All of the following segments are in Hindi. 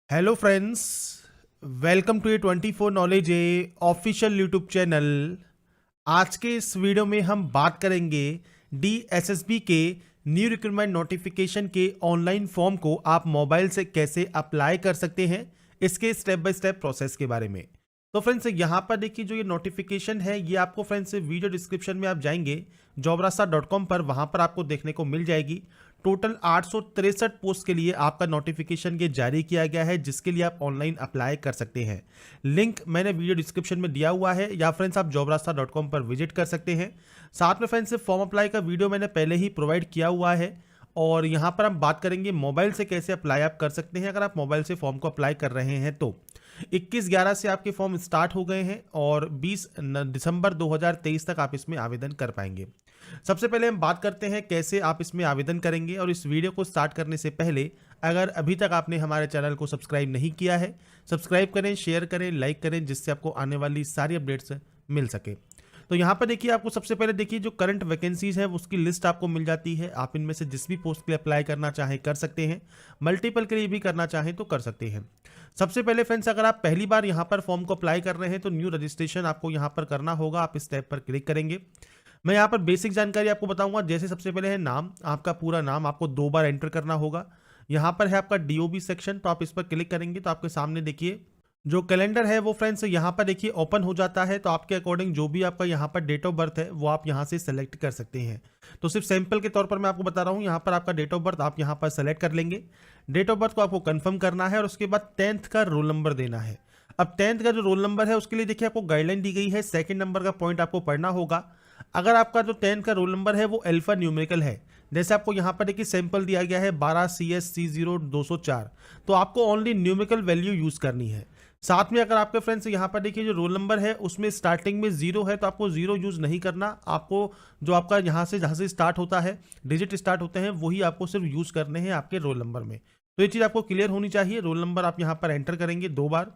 Hello friends, welcome to A 24 knowledge A official YouTube channel. आज के इस वीडियो में हम बात करेंगे DSSB के न्यू रिक्रूटमेंट नोटिफिकेशन के ऑनलाइन फॉर्म को आप मोबाइल से कैसे अप्लाई कर सकते हैं, इसके स्टेप बाय स्टेप प्रोसेस के बारे में। तो फ्रेंड्स यहाँ पर देखिए, जो ये नोटिफिकेशन है ये आपको फ्रेंड्स वीडियो डिस्क्रिप्शन में आप जाएंगे jobrasta.com पर, वहाँ पर आपको देखने को मिल जाएगी। टोटल 863 पोस्ट के लिए आपका नोटिफिकेशन ये जारी किया गया है, जिसके लिए आप ऑनलाइन अप्लाई कर सकते हैं। लिंक मैंने वीडियो डिस्क्रिप्शन में दिया हुआ है, या फ्रेंड्स आप jobrasta.com पर विजिट कर सकते हैं। साथ में फ्रेंड्स फॉर्म अप्लाई का वीडियो मैंने पहले ही प्रोवाइड किया हुआ है, और यहाँ पर हम बात करेंगे मोबाइल से कैसे अप्लाई आप कर सकते हैं। अगर आप मोबाइल से फॉर्म को अप्लाई कर रहे हैं तो 21/11 से आपके फॉर्म स्टार्ट हो गए हैं और 20 दिसंबर 2023 तक आप इसमें आवेदन कर पाएंगे। सबसे पहले हम बात करते हैं कैसे आप इसमें आवेदन करेंगे। और इस वीडियो को स्टार्ट करने से पहले अगर अभी तक आपने हमारे चैनल को सब्सक्राइब नहीं किया है, सब्सक्राइब करें, शेयर करें, लाइक करें, जिससे आपको आने वाली सारी अपडेट्स मिल सके। तो यहाँ पर देखिए, आपको सबसे पहले देखिए जो करंट वैकेंसीज है उसकी लिस्ट आपको मिल जाती है। आप इनमें से जिस भी पोस्ट के लिए अप्लाई करना चाहें कर सकते हैं, मल्टीपल के लिए भी करना चाहें तो कर सकते हैं। सबसे पहले फ्रेंड्स, अगर आप पहली बार यहाँ पर फॉर्म को अप्लाई कर रहे हैं तो न्यू रजिस्ट्रेशन आपको यहाँ पर करना होगा। आप इस टैब पर क्लिक करेंगे। मैं यहाँ पर बेसिक जानकारी आपको बताऊंगा। जैसे सबसे पहले है नाम, आपका पूरा नाम आपको 2 बार एंटर करना होगा। यहाँ पर है आपका DOB सेक्शन, तो आप इस पर क्लिक करेंगे तो आपके सामने देखिए जो कैलेंडर है वो फ्रेंड्स यहाँ पर देखिए ओपन हो जाता है। तो आपके अकॉर्डिंग जो भी आपका यहाँ पर डेट ऑफ बर्थ है वो आप यहाँ से सेलेक्ट कर सकते हैं। तो सिर्फ सैंपल के तौर पर मैं आपको बता रहा हूँ, यहाँ पर आपका डेट ऑफ बर्थ आप यहाँ पर सेलेक्ट कर लेंगे। डेट ऑफ बर्थ को आपको कंफर्म करना है और उसके बाद 10th का रोल नंबर देना है। अब 10th का जो रोल नंबर है उसके लिए देखिए आपको गाइडलाइन दी गई है, 2nd नंबर का पॉइंट आपको पढ़ना होगा। अगर आपका जो 10th का रोल नंबर है वो अल्फा न्यूमेरिकल है, जैसे आपको यहाँ पर देखिए सैंपल दिया गया है 12 CS C0 204, तो आपको ओनली न्यूमेरिकल वैल्यू यूज करनी है। साथ में अगर आपके फ्रेंड्स यहाँ पर देखिए जो रोल नंबर है उसमें स्टार्टिंग में 0 है तो आपको 0 यूज नहीं करना। आपको जो आपका यहाँ से जहाँ से स्टार्ट होता है, डिजिट स्टार्ट होते हैं, वही आपको सिर्फ यूज करने हैं आपके रोल नंबर में। तो ये चीज़ आपको क्लियर होनी चाहिए। रोल नंबर आप यहाँ पर एंटर करेंगे 2 बार।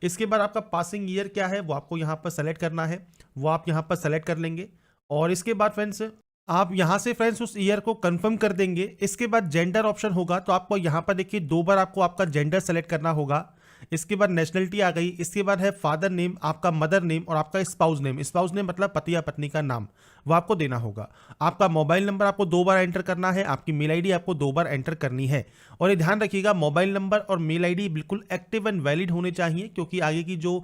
इसके बाद आपका पासिंग ईयर क्या है वो आपको यहाँ पर सेलेक्ट करना है, वो आप यहाँ पर सेलेक्ट कर लेंगे। और इसके बाद फ्रेंड्स आप यहाँ से फ्रेंड्स उस ईयर को कंफर्म कर देंगे। इसके बाद जेंडर ऑप्शन होगा, तो आपको यहाँ पर देखिए 2 बार आपको आपका जेंडर सेलेक्ट करना होगा। इसके बाद नेशनलिटी आ गई। इसके बाद है फादर नेम, आपका मदर नेम और आपका स्पाउस नेम। स्पाउस नेम मतलब पति या पत्नी का नाम, वो आपको देना होगा। आपका मोबाइल नंबर आपको 2 बार एंटर करना है। आपकी मेल आईडी आपको 2 बार एंटर करनी है। और ये ध्यान रखिएगा, मोबाइल नंबर और मेल आईडी बिल्कुल एक्टिव एंड वैलिड होने चाहिए, क्योंकि आगे की जो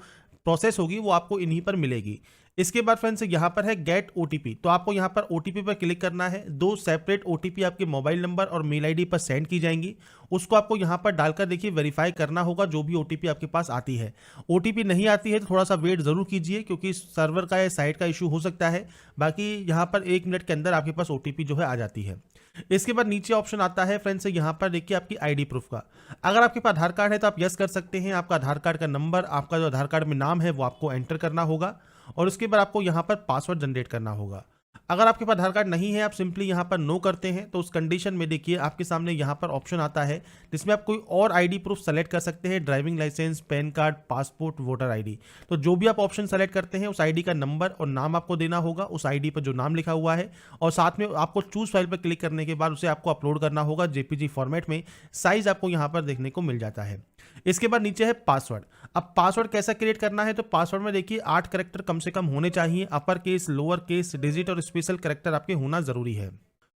प्रोसेस होगी वो आपको इन्हीं पर मिलेगी। इसके बाद फ्रेंड्स यहाँ पर है गेट OTP, तो आपको यहाँ पर OTP पर क्लिक करना है। 2 सेपरेट OTP आपके मोबाइल नंबर और मेल आईडी पर सेंड की जाएंगी। उसको आपको यहाँ पर डालकर देखिए वेरीफाई करना होगा, जो भी OTP आपके पास आती है। OTP नहीं आती है तो थोड़ा सा वेट जरूर कीजिए, क्योंकि सर्वर का या साइट का इशू हो सकता है। बाकी यहाँ पर 1 मिनट के अंदर आपके पास OTP जो है आ जाती है। इसके बाद नीचे ऑप्शन आता है फ्रेंड्स, यहाँ पर देखिए आपकी ID प्रूफ का। अगर आपके पास आधार कार्ड है तो आप यस कर सकते हैं। आपका आधार कार्ड का नंबर, आपका जो आधार कार्ड में नाम है वो आपको एंटर करना होगा। और उसके बाद आपको यहाँ पर पासवर्ड जनरेट करना होगा। अगर आपके पास आधार कार्ड नहीं है, आप सिंपली यहाँ पर नो करते हैं, तो उस कंडीशन में देखिए आपके सामने यहाँ पर ऑप्शन आता है जिसमें आप कोई और ID प्रूफ सेलेक्ट कर सकते हैं। Driving licence, PAN card, passport, voter ID। तो जो भी आप ऑप्शन सेलेक्ट करते हैं उस ID का नंबर और नाम आपको देना होगा, उस ID पर जो नाम लिखा हुआ है। और साथ में आपको चूज फाइल पर क्लिक करने के बाद उसे आपको अपलोड करना होगा JPG फॉर्मेट में। साइज आपको यहाँ पर देखने को मिल जाता है। इसके बाद नीचे है पासवर्ड। अब पासवर्ड कैसा क्रिएट करना है, तो पासवर्ड में देखिए 8 कैरेक्टर कम से कम होने चाहिए। Upper case, lower case, digit और स्पेशल कैरेक्टर आपके होना जरूरी है।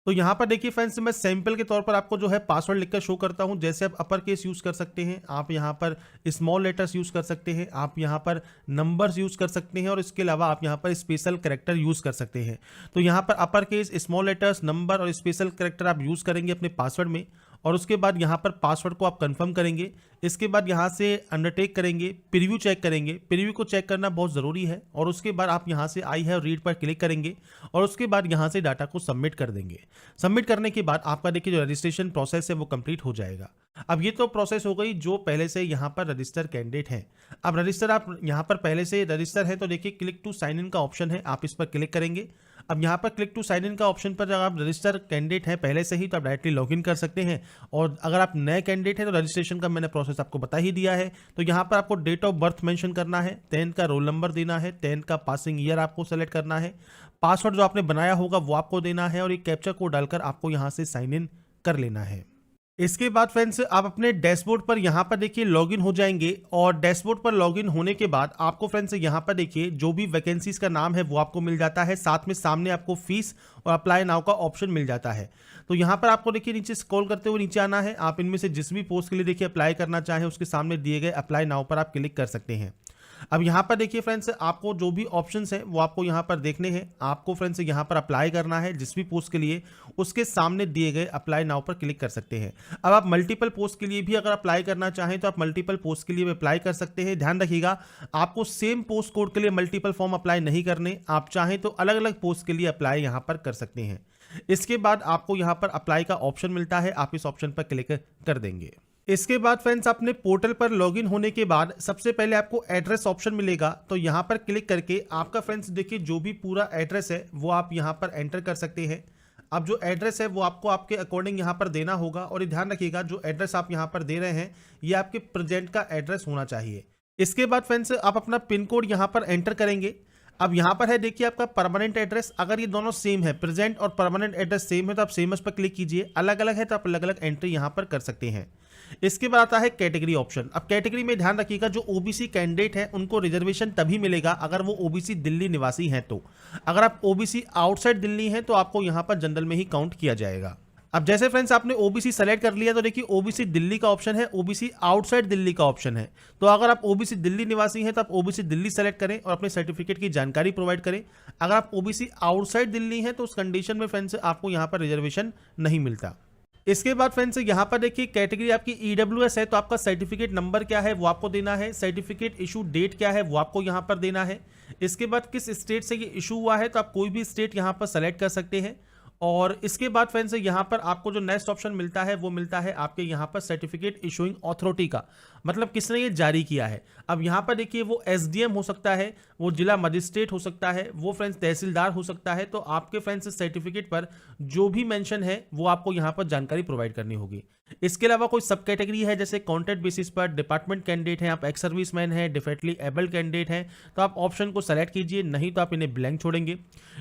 तो यहाँ पर देखिए फ्रेंड्स, मैं सैंपल के तौर पर आपको जो है पासवर्ड लिखकर शो करता हूँ। जैसे आप अपर केस यूज कर सकते हैं, आप यहाँ पर स्मॉल लेटर्स यूज कर सकते हैं, आप यहाँ पर नंबर्स यूज कर सकते हैं, और इसके अलावा आप यहाँ पर स्पेशल कैरेक्टर यूज कर सकते हैं। तो यहाँ पर upper case, small letters, number और स्पेशल कैरेक्टर आप यूज करेंगे अपने पासवर्ड में। और उसके बाद यहाँ पर पासवर्ड को आप कंफर्म करेंगे। इसके बाद यहाँ से अंडरटेक करेंगे, प्रीव्यू चेक करेंगे। प्रीव्यू को चेक करना बहुत ज़रूरी है। और उसके बाद आप यहाँ से आई हैव रीड पर क्लिक करेंगे और उसके बाद यहाँ से डाटा को सबमिट कर देंगे। सबमिट करने के बाद आपका देखिए जो रजिस्ट्रेशन प्रोसेस है वो कंप्लीट हो जाएगा। अब ये तो प्रोसेस हो गई जो पहले से यहाँ पर रजिस्टर कैंडिडेट हैं। अब रजिस्टर आप यहाँ पर पहले से रजिस्टर है तो देखिए क्लिक टू साइन इन का ऑप्शन है, आप इस पर क्लिक करेंगे। अब यहाँ पर क्लिक टू साइन इन का ऑप्शन पर जब आप रजिस्टर कैंडिडेट हैं पहले से ही, तो आप डायरेक्टली लॉगिन कर सकते हैं। और अगर आप नए कैंडिडेट हैं तो रजिस्ट्रेशन का मैंने प्रोसेस आपको बता ही दिया है। तो यहाँ पर आपको डेट ऑफ बर्थ मेंशन करना है, 10th का रोल नंबर देना है, 10th का पासिंग ईयर आपको सेलेक्ट करना है, पासवर्ड जो आपने बनाया होगा वो आपको देना है, और एक कैप्चा कोड डालकर आपको यहाँ से साइन इन कर लेना है। इसके बाद फ्रेंड्स आप अपने डैशबोर्ड पर यहाँ पर देखिए लॉगिन हो जाएंगे और डैशबोर्ड पर लॉगिन होने के बाद आपको फ्रेंड्स यहाँ पर देखिए जो भी वैकेंसीज का नाम है वो आपको मिल जाता है, साथ में सामने आपको फीस और अप्लाई नाउ का ऑप्शन मिल जाता है। तो यहाँ पर आपको देखिए नीचे स्क्रॉल करते हुए नीचे आना है, आप इनमें से जिस भी पोस्ट के लिए देखिए अप्लाई करना चाहें उसके सामने दिए गए अप्लाई नाउ पर आप क्लिक कर सकते हैं। अब यहाँ पर देखिए फ्रेंड्स आपको जो भी ऑप्शंस हैं वो आपको यहाँ पर देखने हैं। आपको फ्रेंड्स यहाँ पर अप्लाई करना है जिस भी पोस्ट के लिए, उसके सामने दिए गए अप्लाई नाउ पर क्लिक कर सकते हैं। अब आप मल्टीपल पोस्ट के लिए भी अगर अप्लाई करना चाहें तो आप मल्टीपल पोस्ट के लिए भी अप्लाई कर सकते हैं। ध्यान रखिएगा आपको सेम पोस्ट कोड के लिए मल्टीपल फॉर्म अप्लाई नहीं करने, आप चाहें तो अलग अलग पोस्ट के लिए अप्लाई यहाँ पर कर सकते हैं। इसके बाद आपको यहाँ पर अप्लाई का ऑप्शन मिलता है, आप इस ऑप्शन पर क्लिक कर देंगे। इसके बाद फ्रेंड्स अपने पोर्टल पर लॉगिन होने के बाद सबसे पहले आपको एड्रेस ऑप्शन मिलेगा, तो यहाँ पर क्लिक करके आपका फ्रेंड्स देखिए जो भी पूरा एड्रेस है वो आप यहाँ पर एंटर कर सकते हैं। अब जो एड्रेस है वो आपको आपके अकॉर्डिंग यहाँ पर देना होगा और ये ध्यान रखिएगा जो एड्रेस आप यहाँ पर दे रहे हैं ये आपके प्रेजेंट का एड्रेस होना चाहिए। इसके बाद फ्रेंड्स आप अपना पिन कोड यहाँ पर एंटर करेंगे। अब यहाँ पर है देखिए आपका परमानेंट एड्रेस, अगर ये दोनों सेम है, प्रेजेंट और परमानेंट एड्रेस सेम है तो आप सेमस पर क्लिक कीजिए, अलग अलग है तो आप अलग अलग एंट्री यहाँ पर कर सकते हैं। इसके बाद आता है कैटेगरी ऑप्शन। अब कैटेगरी में ध्यान रखिएगा जो ओबीसी कैंडिडेट है उनको रिजर्वेशन तभी मिलेगा अगर वो ओबीसी दिल्ली निवासी हैं, तो अगर आप ओबीसी आउटसाइड दिल्ली हैं तो आपको यहाँ पर जनरल में ही काउंट किया जाएगा। अब जैसे फ्रेंड्स आपने ओबीसी सेलेक्ट कर लिया तो देखिए ओबीसी दिल्ली का ऑप्शन है, ओबीसी आउटसाइड दिल्ली का ऑप्शन है। तो अगर आप ओबीसी दिल्ली निवासी हैं तो आप ओबीसी दिल्ली सेलेक्ट करें और अपने सर्टिफिकेट की जानकारी प्रोवाइड करें। अगर आप ओबीसी आउटसाइड दिल्ली हैं तो उस कंडीशन में फ्रेंड्स आपको यहाँ पर रिजर्वेशन नहीं मिलता। इसके बाद फ्रेंड्स यहाँ पर देखिए कैटेगरी आपकी ईडब्ल्यूएस है तो आपका सर्टिफिकेट नंबर क्या है वो आपको देना है, सर्टिफिकेट इशू डेट क्या है वो आपको यहाँ पर देना है। इसके बाद किस स्टेट से ये इशू हुआ है तो आप कोई भी स्टेट यहाँ पर सेलेक्ट कर सकते हैं। और इसके बाद फ्रेंड्स यहाँ पर आपको जो नेक्स्ट ऑप्शन मिलता है वो मिलता है आपके यहाँ पर सर्टिफिकेट इशूइंग अथॉरिटी का, मतलब किसने ये जारी किया है। अब यहाँ पर देखिए वो एसडीएम हो सकता है, वो जिला मजिस्ट्रेट हो सकता है, वो फ्रेंड्स तहसीलदार हो सकता है। तो आपके फ्रेंड्स सर्टिफिकेट पर जो भी मेंशन है वो आपको यहाँ पर जानकारी प्रोवाइड करनी होगी। इसके अलावा कोई सब कैटेगरी है जैसे कॉन्ट्रैक्ट बेसिस पर डिपार्टमेंट कैंडिडेट हैं, आप एक्स सर्विसमैन हैं, डिफरेंटली एबल्ड कैंडिडेट हैं, तो आप ऑप्शन को सेलेक्ट कीजिए, नहीं तो आप इन्हें ब्लैंक छोड़ेंगे।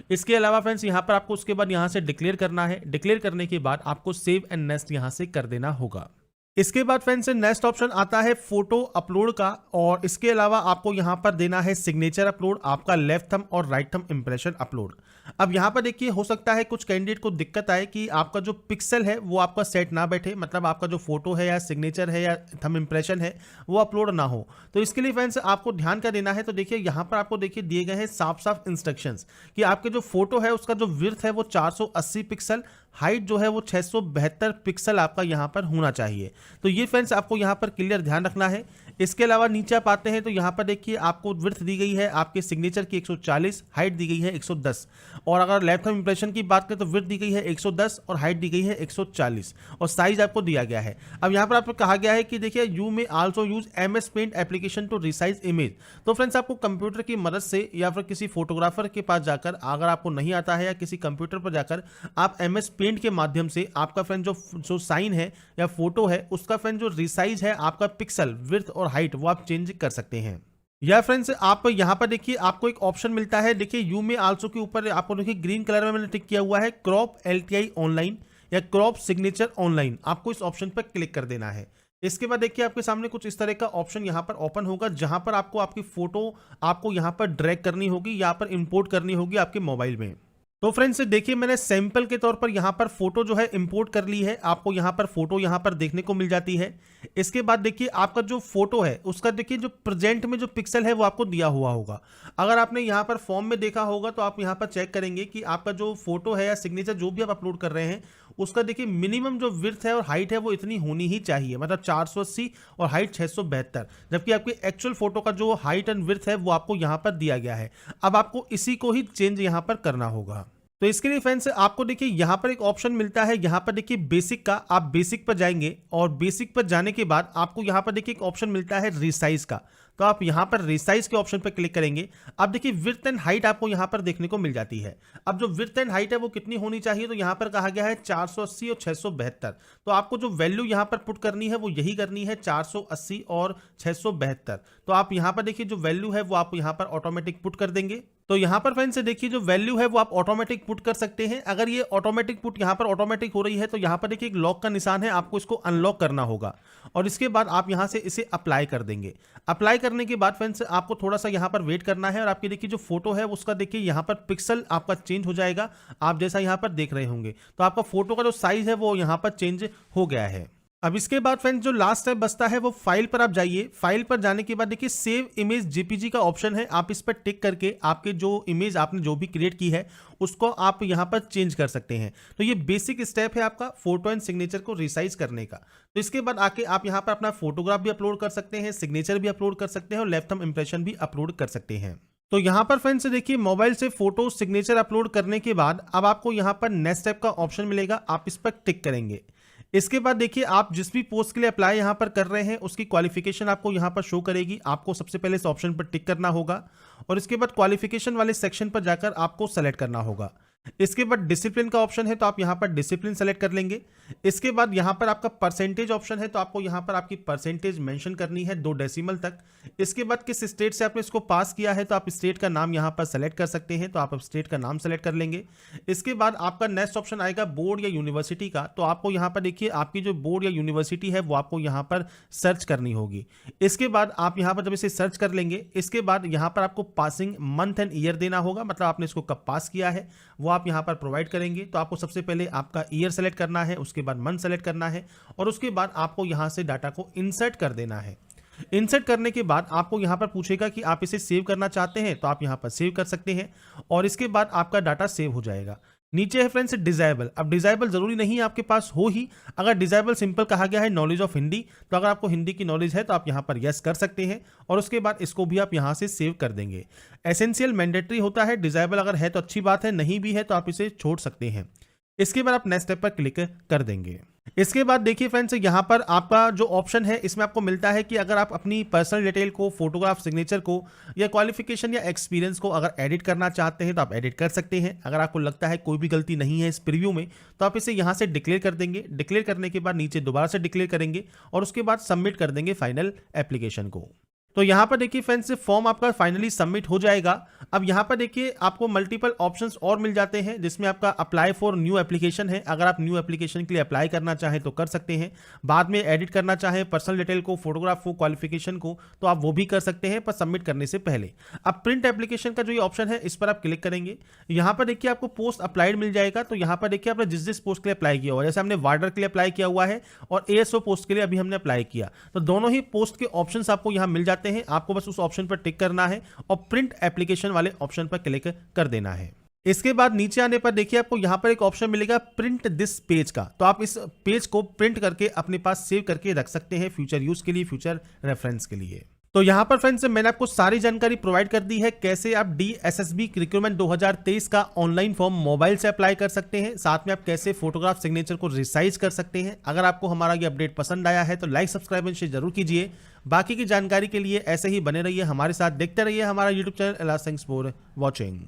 इसके अलावा फ्रेंड्स यहाँ पर आपको उसके बाद यहाँ से डिक्लेयर करना है, डिक्लेयर करने के बाद आपको सेव एंड नेक्स्ट यहाँ से कर देना होगा। इसके बाद फ्रेंड्स नेक्स्ट ऑप्शन आता है फोटो अपलोड का, और इसके अलावा आपको यहाँ पर देना है सिग्नेचर अपलोड, आपका लेफ्ट थंब और राइट थंब इंप्रेशन अपलोड। अब यहाँ पर देखिए हो सकता है कुछ कैंडिडेट को दिक्कत आए कि आपका जो पिक्सल है वो आपका सेट ना बैठे, मतलब आपका जो फोटो है या सिग्नेचर है या थंब इंप्रेशन है वो अपलोड ना हो। तो इसके लिए फ्रेंड्स आपको ध्यान क्या देना है, तो देखिए यहाँ पर आपको देखिए दिए गए हैं साफ साफ इंस्ट्रक्शंस कि आपके जो फोटो है उसका जो विड्थ है वो 480 पिक्सल, हाइट जो है वो 672 पिक्सल आपका यहाँ पर होना चाहिए। तो ये फ्रेंड्स आपको यहाँ पर क्लियर ध्यान रखना है। इसके अलावा नीचे आप आते हैं तो यहाँ पर देखिए आपको विड्थ दी गई है आपके सिग्नेचर की 140, हाइट दी गई है 110, और अगर लेफ्ट थंब इंप्रेशन की बात करें तो विड्थ दी गई है 110 और हाइट दी गई है 140 और साइज आपको दिया गया है। अब यहाँ पर आपको कहा गया है कि देखिए you may also use MS paint application to resize image. तो फ्रेंड्स आपको कंप्यूटर की मदद से या फिर किसी फोटोग्राफर के पास जाकर, अगर आपको नहीं आता है, या किसी कंप्यूटर पर जाकर आप MS पेंट के माध्यम से आपका फ्रेंड जो साइन है या फोटो है उसका फ्रेंड जो रिसाइज है आपका पिक्सल, विड्थ और हाइट वो आप चेंज कर सकते हैं। या फ्रेंड्स आप यहाँ पर देखिए आपको एक ऑप्शन मिलता है, देखिए यू में आल्सो के ऊपर आपको देखिए ग्रीन कलर में मैंने टिक किया हुआ है क्रॉप LTI ऑनलाइन या क्रॉप सिग्नेचर ऑनलाइन, आपको इस ऑप्शन पर क्लिक कर देना है। इसके बाद देखिए आपके सामने कुछ इस तरह का ऑप्शन यहाँ पर ओपन होगा जहां पर आपको आपकी फोटो आपको यहाँ पर ड्रैग करनी होगी, यहाँ पर इंपोर्ट करनी होगी आपके मोबाइल में। तो फ्रेंड्स देखिए मैंने सैंपल के तौर पर यहाँ पर फोटो जो है इंपोर्ट कर ली है, आपको यहाँ पर फोटो यहाँ पर देखने को मिल जाती है। इसके बाद देखिए आपका जो फोटो है उसका देखिए जो प्रेजेंट में जो पिक्सल है वो आपको दिया हुआ होगा। अगर आपने यहाँ पर फॉर्म में देखा होगा तो आप यहाँ पर चेक करेंगे कि आपका जो फोटो है या सिग्नेचर जो भी आप अपलोड कर रहे हैं उसका देखिए मिनिमम जो विड्थ है और हाइट है वो इतनी होनी ही चाहिए, मतलब 480 और हाइट 672, जबकि आपकी एक्चुअल फोटो का जो हाइट एंड विड्थ है वो आपको यहाँ पर दिया गया है। अब आपको इसी को ही चेंज यहाँ पर करना होगा। तो इसके लिए फ्रेंड्स आपको देखिए यहाँ पर एक ऑप्शन मिलता है, यहाँ पर देखिए बेसिक का, आप बेसिक पर जाएंगे और बेसिक पर जाने के बाद आपको यहाँ पर देखिए एक ऑप्शन मिलता है रिसाइज का, तो आप यहाँ पर रिसाइज के ऑप्शन पर क्लिक करेंगे। अब देखिए विड्थ एंड हाइट आपको यहाँ पर देखने को मिल जाती है। अब जो विड्थ एंड हाइट है वो कितनी होनी चाहिए, तो यहाँ पर कहा गया है 480 और 672, तो आपको जो वैल्यू यहाँ पर पुट करनी है वो यही करनी है 480 और 672। तो आप यहाँ पर देखिए जो वैल्यू है वो आप यहाँ पर ऑटोमेटिक पुट कर देंगे। तो यहाँ पर फ्रेंड्स देखिए जो वैल्यू है वो आप ऑटोमेटिक पुट कर सकते हैं। अगर ये ऑटोमेटिक पुट यहाँ पर ऑटोमेटिक हो रही है तो यहाँ पर देखिए एक लॉक का निशान है, आपको इसको अनलॉक करना होगा और इसके बाद आप यहाँ से इसे अप्लाई कर देंगे। अप्लाई करने के बाद फ्रेंड्स आपको थोड़ा सा यहाँ पर वेट करना है और आपकी देखिए जो फोटो है उसका देखिए यहाँ पर पिक्सल आपका चेंज हो जाएगा, आप जैसा यहाँ पर देख रहे होंगे। तो आपका फोटो का जो साइज है वो यहाँ पर चेंज हो गया है। अब इसके बाद फ्रेंड्स जो लास्ट स्टेप बचता है वो फाइल पर आप जाइए। फाइल पर जाने के बाद देखिए सेव इमेज जेपीजी का ऑप्शन है, आप इस पर टिक करके आपके जो इमेज आपने जो भी क्रिएट की है उसको आप यहाँ पर चेंज कर सकते हैं। तो ये बेसिक स्टेप है आपका फोटो एंड सिग्नेचर को रिसाइज करने का। तो इसके बाद आके आप यहाँ पर अपना फोटोग्राफ भी अपलोड कर सकते हैं, सिग्नेचर भी अपलोड कर सकते हैं और लेफ्ट थंब इंप्रेशन भी अपलोड कर सकते हैं। तो यहाँ पर फ्रेंड्स देखिए मोबाइल से फोटो सिग्नेचर अपलोड करने के बाद अब आपको यहाँ पर नेक्स्ट स्टेप का ऑप्शन मिलेगा, आप इस पर टिक करेंगे। इसके बाद देखिए आप जिस भी पोस्ट के लिए अप्लाई यहाँ पर कर रहे हैं उसकी क्वालिफिकेशन आपको यहाँ पर शो करेगी। आपको सबसे पहले इस ऑप्शन पर टिक करना होगा और इसके बाद क्वालिफिकेशन वाले सेक्शन पर जाकर आपको सेलेक्ट करना होगा। इसके बाद डिसिप्लिन का ऑप्शन है तो आप यहाँ पर डिसिप्लिन सेलेक्ट कर लेंगे। इसके बाद यहाँ पर आपका परसेंटेज ऑप्शन है तो आपको यहाँ पर आपकी परसेंटेज मेंशन करनी है 2 डेसिमल तक। इसके बाद किस स्टेट से आपने इसको पास किया है तो आप स्टेट का नाम यहाँ पर सेलेक्ट कर सकते हैं, तो आप स्टेट का नाम सेलेक्ट कर लेंगे। इसके बाद आपका नेक्स्ट ऑप्शन आएगा बोर्ड या यूनिवर्सिटी का, तो आपको यहाँ पर देखिए आपकी जो बोर्ड या यूनिवर्सिटी है वो आपको यहाँ पर सर्च करनी होगी। इसके बाद आप यहाँ पर जब इसे सर्च कर लेंगे इसके बाद यहाँ पर आपको पासिंग मंथ एंड ईयर देना होगा, मतलब आपने इसको कब पास किया है वो आप यहाँ पर प्रोवाइड करेंगे। तो आपको सबसे पहले आपका ईयर सेलेक्ट करना है, उसके बाद मंथ सेलेक्ट करना है और उसके बाद आपको यहाँ से डाटा को इंसर्ट कर देना है। इंसर्ट करने के बाद आपको यहाँ पर पूछेगा कि आप इसे सेव करना चाहते हैं तो आप यहाँ पर सेव कर सकते हैं और इसके बाद आपका डाटा सेव हो जाएगा। नीचे है फ्रेंड्स डिजाइबल। अब डिजाइबल जरूरी नहीं है आपके पास हो ही, अगर डिजाइबल सिंपल कहा गया है नॉलेज ऑफ हिंदी, तो अगर आपको हिंदी की नॉलेज है तो आप यहाँ पर यस कर सकते हैं और उसके बाद इसको भी आप यहाँ से सेव कर देंगे। एसेंशियल मैंडेटरी होता है, डिजाइबल अगर है तो अच्छी बात है, नहीं भी है तो आप इसे छोड़ सकते हैं। इसके बाद आप नेक्स्ट स्टेप पर क्लिक कर देंगे। इसके बाद देखिए फ्रेंड्स यहाँ पर आपका जो ऑप्शन है इसमें आपको मिलता है कि अगर आप अपनी पर्सनल डिटेल को, फोटोग्राफ, सिग्नेचर को या क्वालिफिकेशन या एक्सपीरियंस को अगर एडिट करना चाहते हैं तो आप एडिट कर सकते हैं। अगर आपको लगता है कोई भी गलती नहीं है इस प्रीव्यू में तो आप इसे यहाँ से डिक्लेयर कर देंगे। डिक्लेयर करने के बाद नीचे दोबारा से डिक्लेयर करेंगे और उसके बाद सबमिट कर देंगे फाइनल एप्लीकेशन को। तो यहाँ पर देखिए फ्रेंड्स फॉर्म आपका फाइनली सबमिट हो जाएगा। अब यहाँ पर देखिए आपको मल्टीपल ऑप्शंस और मिल जाते हैं जिसमें आपका अप्लाई फॉर न्यू एप्लीकेशन है, अगर आप न्यू एप्लीकेशन के लिए अप्लाई करना चाहें तो कर सकते हैं। बाद में एडिट करना चाहें पर्सनल डिटेल को, फोटोग्राफ को, क्वालिफिकेशन को, तो आप वो भी कर सकते हैं पर सबमिट करने से पहले। अब प्रिंट एप्लीकेशन का जो ये ऑप्शन है इस पर आप क्लिक करेंगे। यहाँ पर देखिए आपको पोस्ट अप्लाइड मिल जाएगा। तो यहाँ पर देखिए आपने जिस पोस्ट के लिए अप्लाई किया हुआ, जैसे हमने वार्डर के लिए अप्लाई किया हुआ है और ASO पोस्ट के लिए अभी हमने अप्लाई किया, तो दोनों ही पोस्ट के ऑप्शंस आपको यहाँ मिल जाते हैं। आपको बस उस ऑप्शन पर टिक करना है और प्रिंट एप्लीकेशन वाले ऑप्शन पर क्लिक कर देना है। इसके बाद नीचे आने पर देखिए आपको यहां पर एक ऑप्शन मिलेगा प्रिंट दिस पेज का, तो आप इस पेज को प्रिंट करके अपने पास सेव करके रख सकते हैं फ्यूचर यूज के लिए, फ्यूचर रेफरेंस के लिए। तो यहाँ पर फ्रेंड्स मैंने आपको सारी जानकारी प्रोवाइड कर दी है कैसे आप DSSB रिक्रूटमेंट 2023 का ऑनलाइन फॉर्म मोबाइल से अप्लाई कर सकते हैं, साथ में आप कैसे फोटोग्राफ सिग्नेचर को रिसाइज कर सकते हैं। अगर आपको हमारा ये अपडेट पसंद आया है तो लाइक, सब्सक्राइब एंड शेयर जरूर कीजिए। बाकी की जानकारी के लिए ऐसे ही बने रहिए हमारे साथ, देखते रहिए हमारा YouTube channel. Thanks for watching.